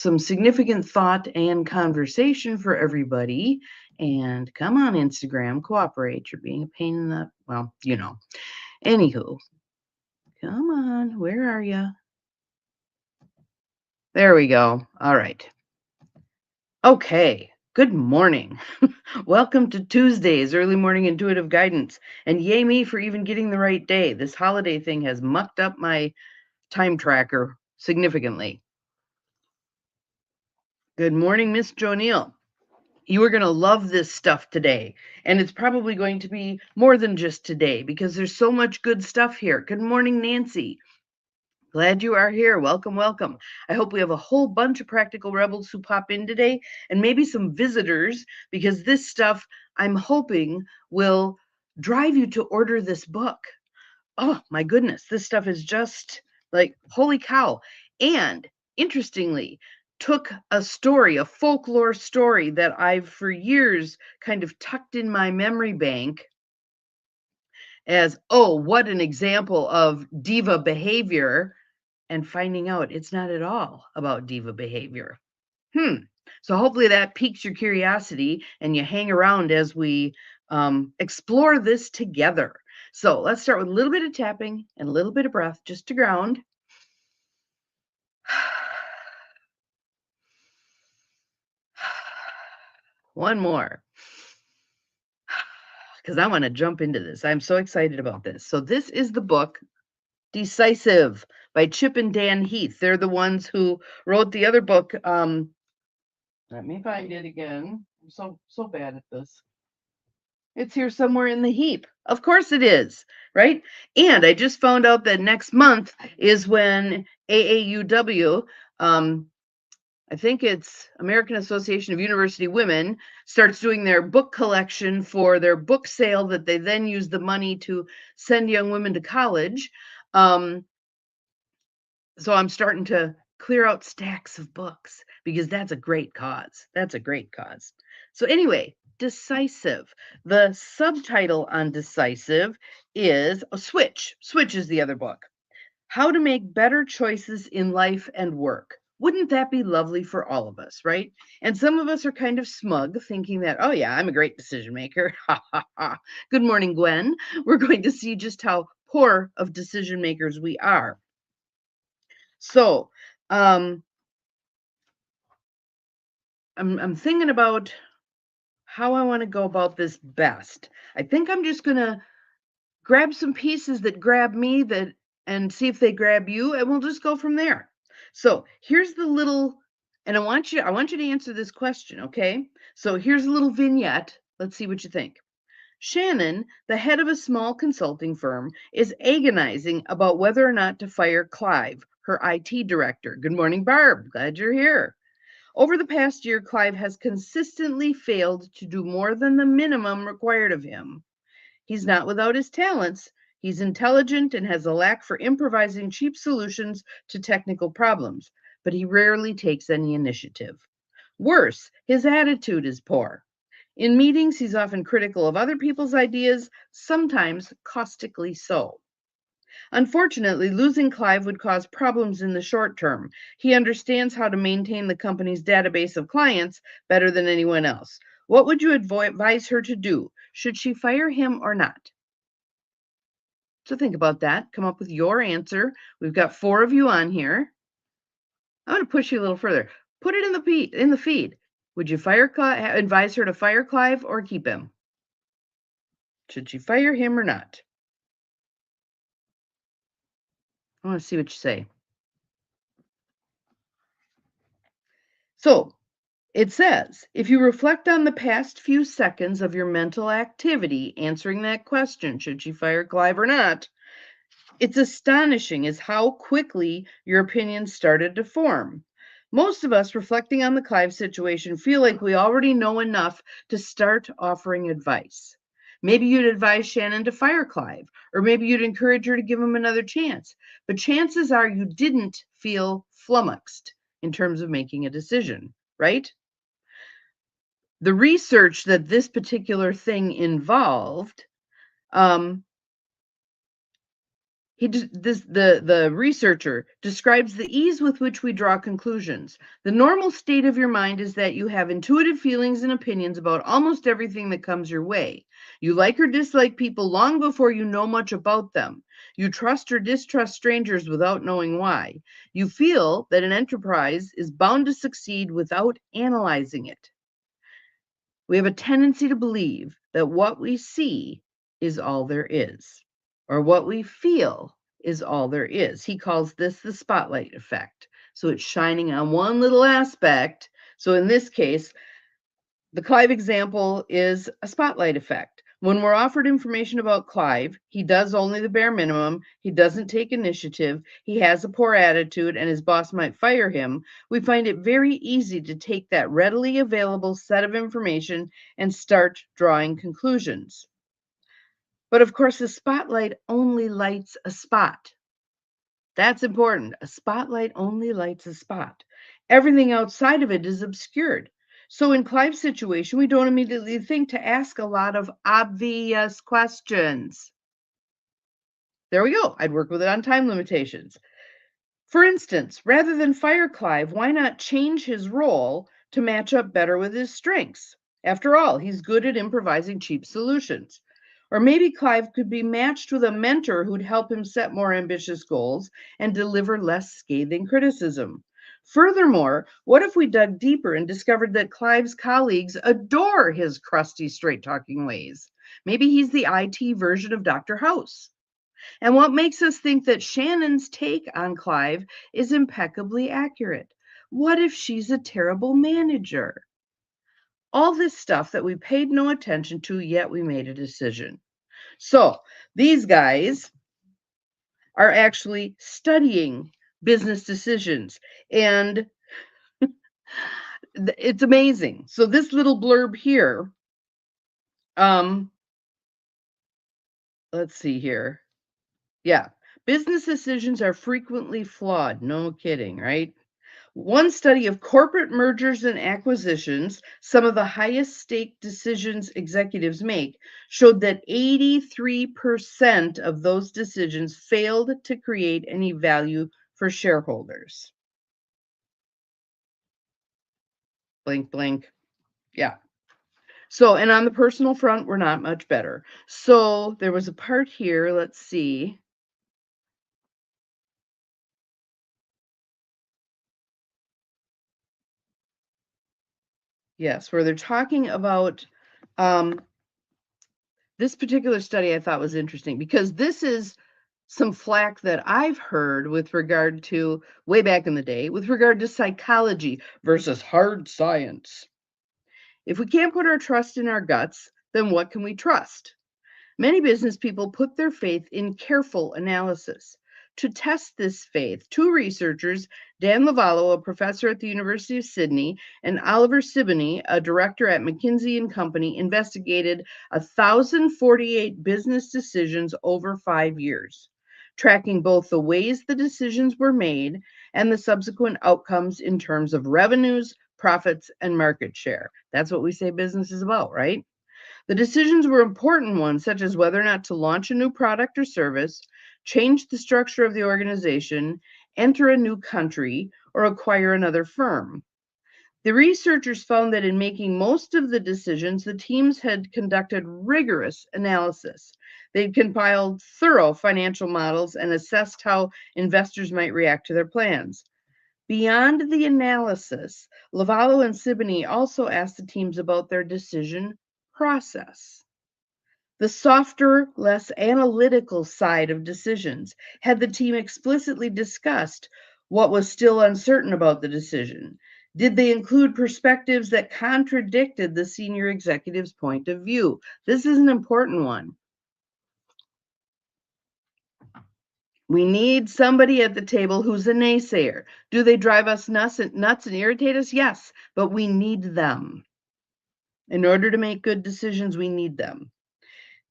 some significant thought and conversation for everybody. And come on, Instagram, cooperate. You're being a pain in the, well, you know. Anywho, come on, where are you? There we go. All right. Okay. Good morning. Welcome to Tuesday's Early Morning Intuitive Guidance. And yay me for even getting the right day. This holiday thing has mucked up my time tracker significantly. Good morning, Miss Jonille. You are going to love this stuff today. And it's probably going to be more than just today because there's so much good stuff here. Good morning, Nancy. Glad you are here. Welcome, welcome. I hope we have a whole bunch of practical rebels who pop in today and maybe some visitors because this stuff I'm hoping will drive you to order this book. Oh my goodness, this stuff is just like, holy cow. And interestingly, took a story, a folklore story that I've for years kind of tucked in my memory bank as, oh, what an example of diva behavior, and finding out it's not at all about diva behavior. So hopefully that piques your curiosity and you hang around as we explore this together. So let's start with a little bit of tapping and a little bit of breath just to ground. One more, because I want to jump into this. I'm so excited about this. So this is the book Decisive by Chip and Dan Heath. They're the ones who wrote the other book. Let me find it again. I'm so bad at this. It's here somewhere in the heap. Of course it is, right? And I just found out that next month is when AAUW, I think it's American Association of University Women, starts doing their book collection for their book sale that they then use the money to send young women to college. So I'm starting to clear out stacks of books because that's a great cause. That's a great cause. So anyway, Decisive. The subtitle on Decisive is Switch. Switch is the other book. How to make better choices in life and work. Wouldn't that be lovely for all of us, right? And some of us are kind of smug, thinking that, oh yeah, I'm a great decision maker. Ha ha ha. Good morning, Gwen. We're going to see just how poor of decision makers we are. So, I'm thinking about how I want to go about this best. I think I'm just gonna grab some pieces that grab me and see if they grab you, and we'll just go from there. So here's the little, and I want you to answer this question, okay? So here's a little vignette. Let's see what you think. Shannon, the head of a small consulting firm, is agonizing about whether or not to fire Clive, her IT director. Good morning, Barb. Glad you're here. Over the past year, Clive has consistently failed to do more than the minimum required of him. He's not without his talents. He's intelligent and has a lack for improvising cheap solutions to technical problems, but he rarely takes any initiative. Worse, his attitude is poor. In meetings, he's often critical of other people's ideas, sometimes caustically so. Unfortunately, losing Clive would cause problems in the short term. He understands how to maintain the company's database of clients better than anyone else. What would you advise her to do? Should she fire him or not? So think about that. Come up with your answer. We've got 4 of you on here. I'm going to push you a little further. Put it in the feed. Would you advise her to fire Clive or keep him? Should she fire him or not? I want to see what you say. So it says, if you reflect on the past few seconds of your mental activity answering that question, should she fire Clive or not, it's astonishing as how quickly your opinion started to form. Most of us reflecting on the Clive situation feel like we already know enough to start offering advice. Maybe you'd advise Shannon to fire Clive, or maybe you'd encourage her to give him another chance. But chances are you didn't feel flummoxed in terms of making a decision, right? The research that this particular thing involved, The researcher describes the ease with which we draw conclusions. The normal state of your mind is that you have intuitive feelings and opinions about almost everything that comes your way. You like or dislike people long before you know much about them. You trust or distrust strangers without knowing why. You feel that an enterprise is bound to succeed without analyzing it. We have a tendency to believe that what we see is all there is, or what we feel is all there is. He calls this the spotlight effect. So it's shining on one little aspect. So in this case, the Clive example is a spotlight effect. When we're offered information about Clive, he does only the bare minimum, he doesn't take initiative, he has a poor attitude, and his boss might fire him. We find it very easy to take that readily available set of information and start drawing conclusions. But of course, the spotlight only lights a spot. That's important. A spotlight only lights a spot. Everything outside of it is obscured. So in Clive's situation, we don't immediately think to ask a lot of obvious questions. There we go. I'd work with it on time limitations. For instance, rather than fire Clive, why not change his role to match up better with his strengths? After all, he's good at improvising cheap solutions. Or maybe Clive could be matched with a mentor who'd help him set more ambitious goals and deliver less scathing criticism. Furthermore, what if we dug deeper and discovered that Clive's colleagues adore his crusty, straight talking ways? Maybe he's the IT version of Dr. House. And what makes us think that Shannon's take on Clive is impeccably accurate? What if she's a terrible manager? All this stuff that we paid no attention to, yet we made a decision. So these guys are actually studying business decisions, and it's amazing. So this little blurb here, um, let's see here. Yeah, business decisions are frequently flawed. No kidding, right? One study of corporate mergers and acquisitions, some of the highest stake decisions executives make, showed that 83% of those decisions failed to create any value for shareholders. Blink, blink. Yeah. So, and on the personal front, we're not much better. So there was a part here, let's see. Yes, where they're talking about this particular study I thought was interesting because this is some flack that I've heard with regard to way back in the day, with regard to psychology versus hard science. If we can't put our trust in our guts, then what can we trust? Many business people put their faith in careful analysis. To test this faith, two researchers, Dan Lavallo, a professor at the University of Sydney, and Oliver Siboney, a director at McKinsey and Company, investigated 1,048 business decisions over 5 years, tracking both the ways the decisions were made and the subsequent outcomes in terms of revenues, profits, and market share. That's what we say business is about, right? The decisions were important ones, such as whether or not to launch a new product or service, change the structure of the organization, enter a new country, or acquire another firm. The researchers found that in making most of the decisions, the teams had conducted rigorous analysis. They'd compiled thorough financial models and assessed how investors might react to their plans. Beyond the analysis, Lavallo and Siboney also asked the teams about their decision process. The softer, less analytical side of decisions. Had the team explicitly discussed what was still uncertain about the decision? Did they include perspectives that contradicted the senior executive's point of view? This is an important one. We need somebody at the table who's a naysayer. Do they drive us nuts and irritate us? Yes, but we need them. In order to make good decisions, we need them.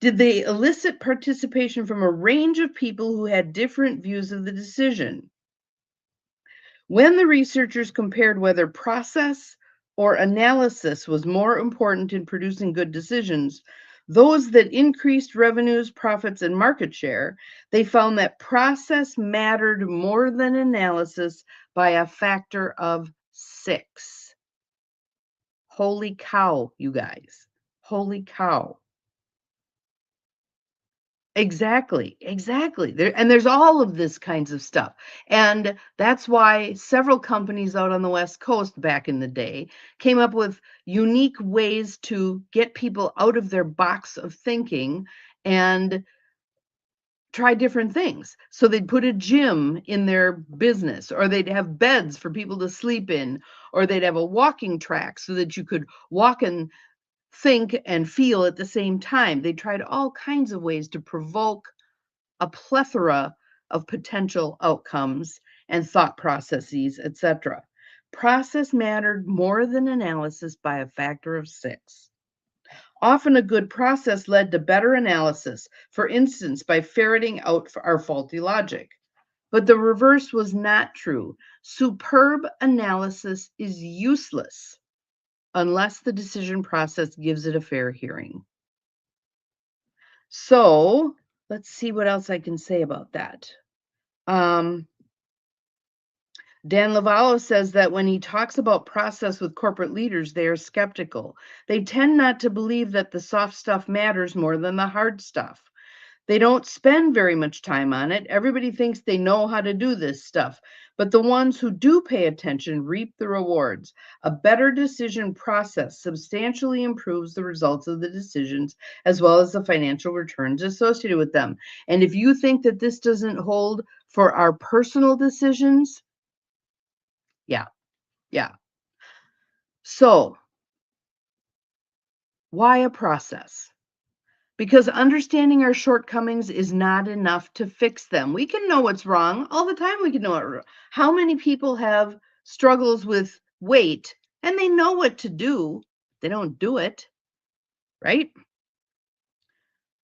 Did they elicit participation from a range of people who had different views of the decision? When the researchers compared whether process or analysis was more important in producing good decisions, those that increased revenues, profits, and market share, they found that process mattered more than analysis by a factor of 6. Holy cow, you guys. Holy cow. Exactly, exactly. There's all of this kinds of stuff. And that's why several companies out on the West Coast back in the day came up with unique ways to get people out of their box of thinking and try different things. So they'd put a gym in their business, or they'd have beds for people to sleep in, or they'd have a walking track so that you could walk and think and feel at the same time. They tried all kinds of ways to provoke a plethora of potential outcomes and thought processes, etc. Process mattered more than analysis by a factor of 6. Often a good process led to better analysis, for instance, by ferreting out our faulty logic. But the reverse was not true. Superb analysis is useless unless the decision process gives it a fair hearing. So let's see what else I can say about that. Dan Lavallo says that when he talks about process with corporate leaders, they are skeptical. They tend not to believe that the soft stuff matters more than the hard stuff. They don't spend very much time on it. Everybody thinks they know how to do this stuff, but the ones who do pay attention reap the rewards. A better decision process substantially improves the results of the decisions as well as the financial returns associated with them. And if you think that this doesn't hold for our personal decisions, yeah. So, why a process? Because understanding our shortcomings is not enough to fix them. We can know what's wrong all the time. We can know it. How many people have struggles with weight and they know what to do? They don't do it, right?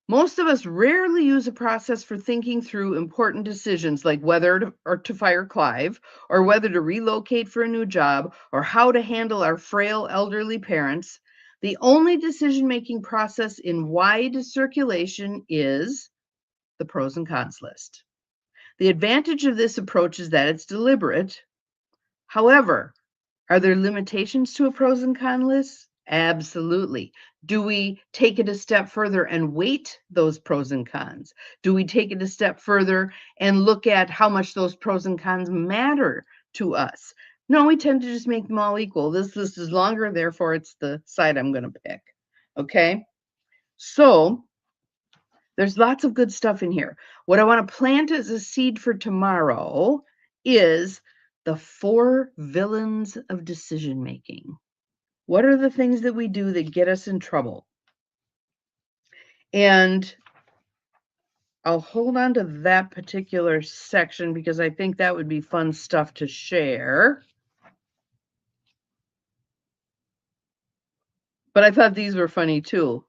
Most of us rarely use a process for thinking through important decisions like whether to fire Clive, or whether to relocate for a new job, or how to handle our frail elderly parents. The only decision-making process in wide circulation is the pros and cons list. The advantage of this approach is that it's deliberate. However, are there limitations to a pros and cons list? Absolutely. Do we take it a step further and weight those pros and cons? Do we take it a step further and look at how much those pros and cons matter to us? No, we tend to just make them all equal. This list is longer, therefore it's the side I'm going to pick. Okay? So there's lots of good stuff in here. What I want to plant as a seed for tomorrow is the 4 villains of decision making. What are the things that we do that get us in trouble? And I'll hold on to that particular section because I think that would be fun stuff to share. But I thought these were funny too.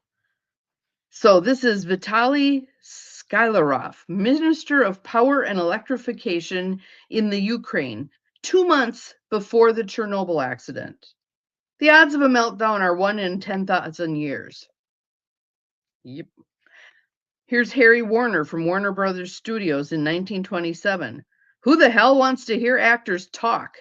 So this is Vitaly Skylarov, Minister of Power and Electrification in the Ukraine, 2 months before the Chernobyl accident. The odds of a meltdown are 1 in 10,000 years. Yep. Here's Harry Warner from Warner Brothers Studios in 1927. Who the hell wants to hear actors talk?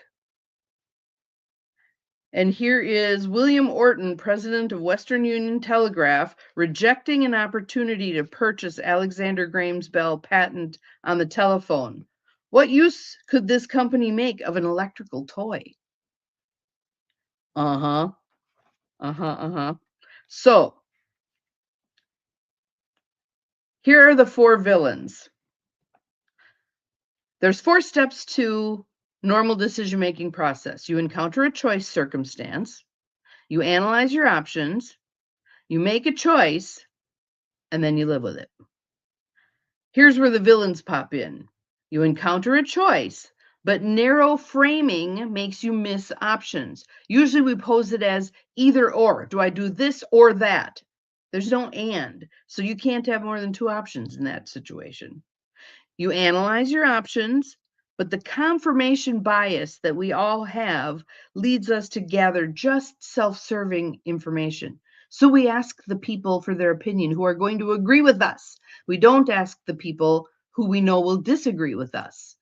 And here is William Orton, president of Western Union Telegraph, rejecting an opportunity to purchase Alexander Graham Bell's patent on the telephone. What use could this company make of an electrical toy? So, here are the 4 villains. There's 4 steps to normal decision-making process. You encounter a choice circumstance, you analyze your options, you make a choice, and then you live with it. Here's where the villains pop in. You encounter a choice, but narrow framing makes you miss options. Usually we pose it as either or. Do I do this or that? There's no and. So you can't have more than 2 options in that situation. You analyze your options, but the confirmation bias that we all have leads us to gather just self-serving information. So we ask the people for their opinion who are going to agree with us. We don't ask the people who we know will disagree with us.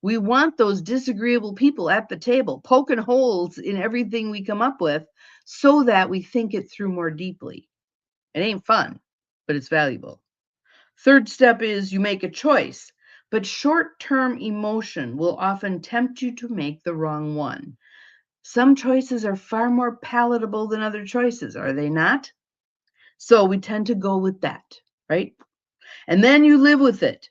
We want those disagreeable people at the table, poking holes in everything we come up with so that we think it through more deeply. It ain't fun, but it's valuable. Third step is you make a choice, but short term emotion will often tempt you to make the wrong one. Some choices are far more palatable than other choices, are they not? So we tend to go with that, right? And then you live with it.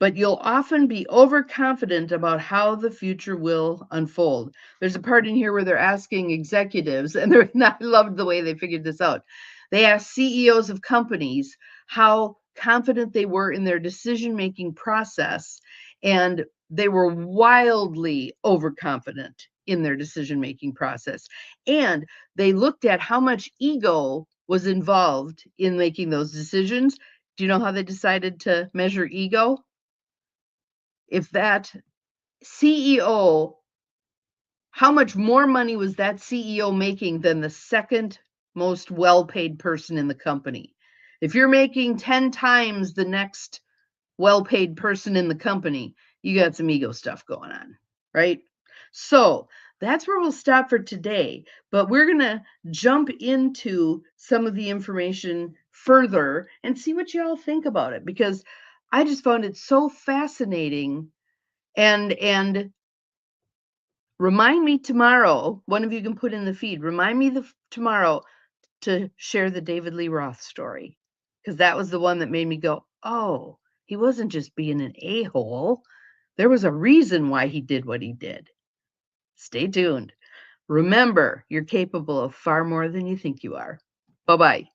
But you'll often be overconfident about how the future will unfold. There's a part in here where they're asking executives, and I loved the way they figured this out. They asked CEOs of companies how confident they were in their decision making process, and they were wildly overconfident in their decision making process. And they looked at how much ego was involved in making those decisions. Do you know how they decided to measure ego? If that CEO, how much more money was that CEO making than the second most well-paid person in the company? If you're making 10 times the next well-paid person in the company, you got some ego stuff going on, right? So that's where we'll stop for today, but we're going to jump into some of the information further and see what y'all think about it, because I just found it so fascinating. And remind me tomorrow, one of you can put in the feed, remind me tomorrow to share the David Lee Roth story, because that was the one that made me go, oh, he wasn't just being an a-hole. There was a reason why he did what he did. Stay tuned. Remember, you're capable of far more than you think you are. Bye-bye.